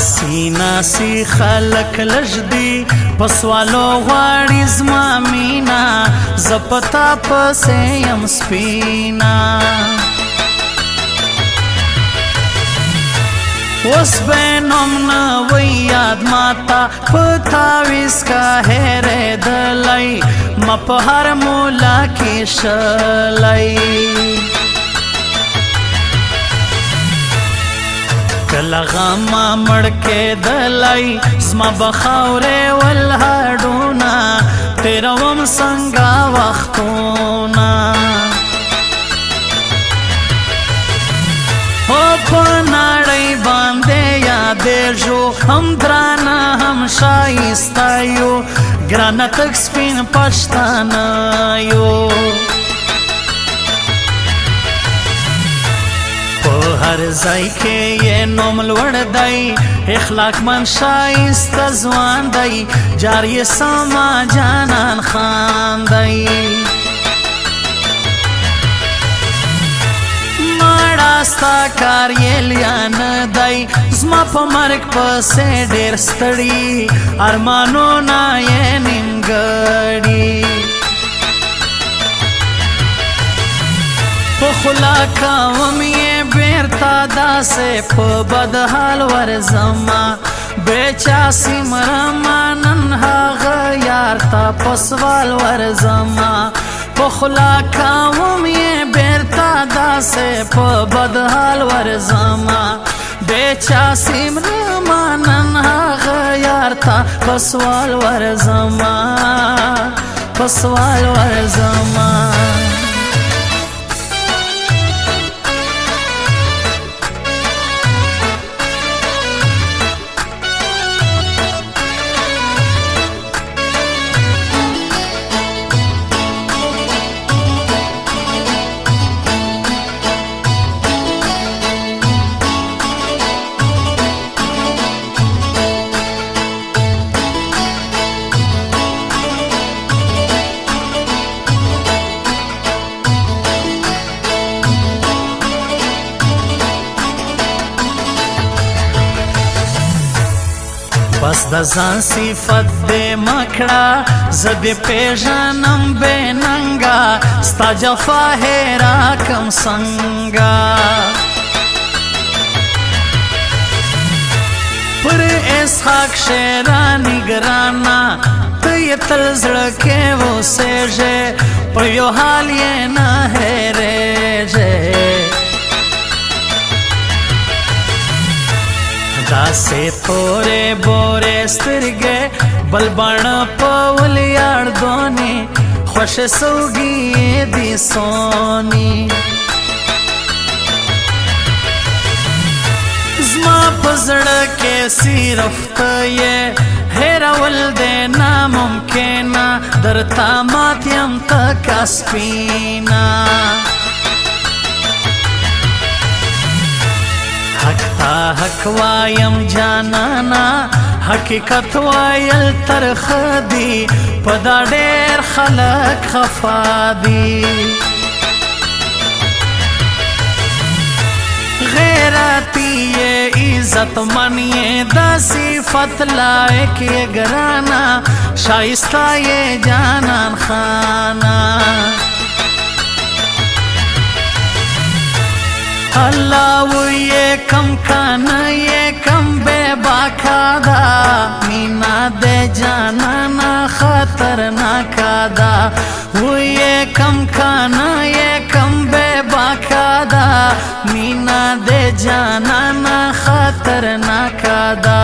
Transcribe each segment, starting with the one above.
ناسی ناسی خلق لجدی پسوالو غواړي زما مینا زپتا پسې یم سپینا اوس به نوم نه وی یاد ماتا پتاویس کا هره دلای ما په هر مولا کې شلای کله غما مړ کې دلای زما بخاوره ول هډونا تیروم څنګه وختونه او په نړۍ باندې یادې جو هم درانه هم شایسته یو ګرانه تک سپین پښتانه یو هر ځای کې یې نوم لوړ دی اخلاق من شایسته ځوان دی جاری سما جانان خان دی ماړه ستا کار یې لیان دی زما په مرګ پسې ډېر ستړي ارمانونه یې نیمګړي په خولا کوم یې بیرتا داسې په بد حال ورځما بیچا سیمرما نن هغه یار تا په سوال ورځما په خولا کوم یې بیرتا داسې په بد حال ورځما بیچا سیمرما نن هغه یار تا په سوال ورځما په سوال ورځما بس د ځان صفت دې مکړه زه دې پېژنم بې ننګه ستا جفا هېره کم څنګه پر اسحاق شیراني ګرانه ته یې تل زړه کې اوسېږې په یو حال یې نه هېرېږې داسې تورې بورې سترګې بل بڼه په ولیاړ دونې خوښې سوګي دي سوني زما په زړه کې صرف ته یې هېرول دې ناممکنه درته مات یم تکه سپینه حق تا حق وایم جانانا حقیقت وایل ترخه دی په دا ډېر خلک خفا دي غیرتی یې عزت من یې دا صفت لایق یې ګرانا شایسته یې جانان خانا الله وی کم کانا یہ کم بے باکا دا مینا دے جانانا خطرناک دا وی کم کانا یہ کم بے باکا دا مینا دے جانانا خطرناک دا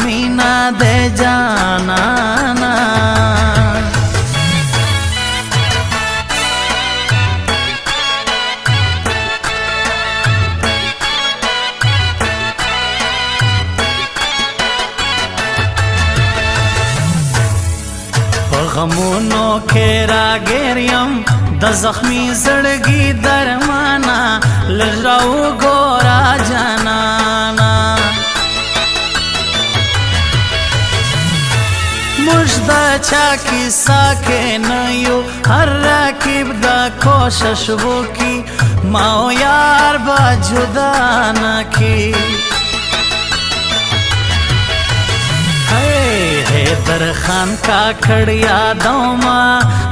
مینا دے جانانا غمونو کې راګیر یم د زخمی زړګي درمانا لږ راوګوره جانانا موږ د چا کیسه کې نه یو هر راکب د کوشش وکړي ما او یار به جدا نه کړي حیدر خان کاکړ یادوما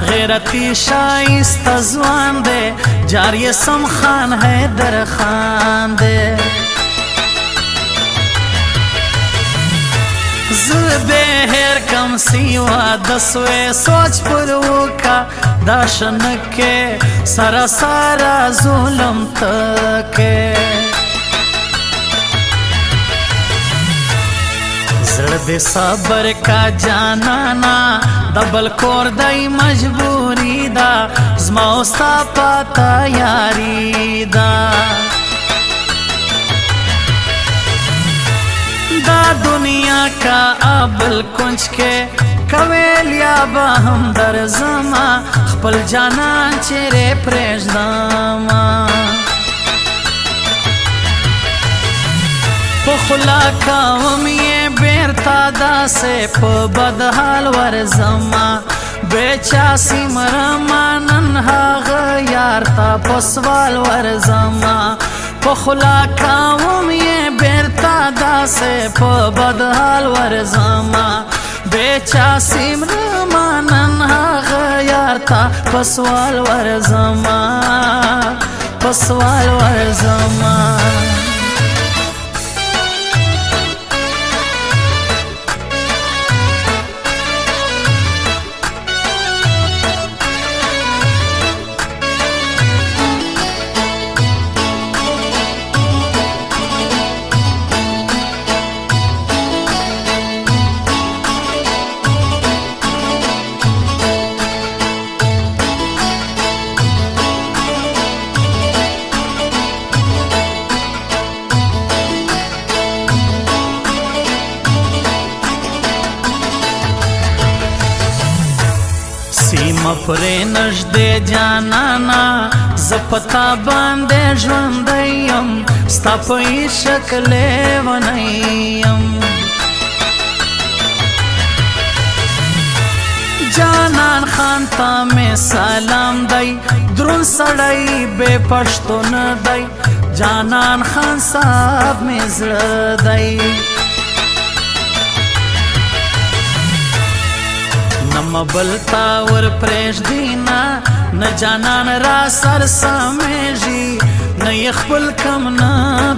غیرتی شایسته ځوان دی جار سم خان حیدر خان دی زه به هر کم سیوا د سوې سوچ پر وکا دا شنکه سرا سارا ظلم تکه زړه دې صبر کا جانانا دبل کور دای مجبوری دا زما او ستا پتا یاری دا دا دنیا کا ابل کنج کے کویلیا با هم در زما خپل جانان چیرې پرېږدما په خوله کوم یې بیرته داسې په بد حال ورځما بېچا سیمرما نن هغه یار ته په سوال ورځما په خوله کوم یې بیرته داسې په بد حال ورځما بېچا سیمرما نن هغه یار ته په سوال ورځما په سوال ورځما سیمه پرې نږدې جانانا زه پتا باندې ژوندی یم ستا په عشق لیونی یم جانان خان ته مې سلام دی درون سړی بې پښتون دی جانان خان صاحب مې زړه دی نم بلتا ور پرېږدینا نه جانان را سر سمیږي نه یې خپل کم نه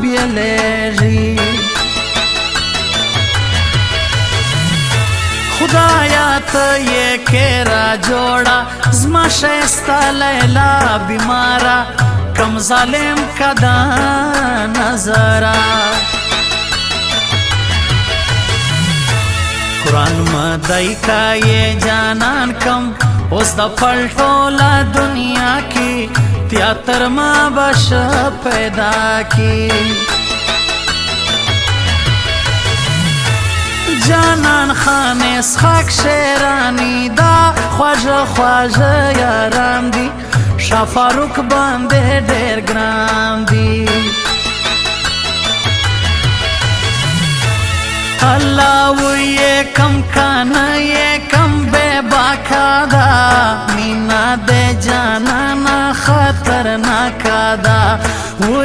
بیلیږي خدایا ته یې کې را جوړه زما ښایسته لیلا بیماره کم ظالم کدا نظره قرآن مدائی کا یہ جانان کم اس دا پلٹولا دنیا کی تیاتر ماں بش پیدا کی جانان خان اسحاق شیرانی دا خواجه خواجه یاران دی شاہ فاروق باندے ډیر ګران دی اللہ وہ یہ کم کانا یہ کم بے باکا دا مینا دے جانا نا خطرناکا دا وہ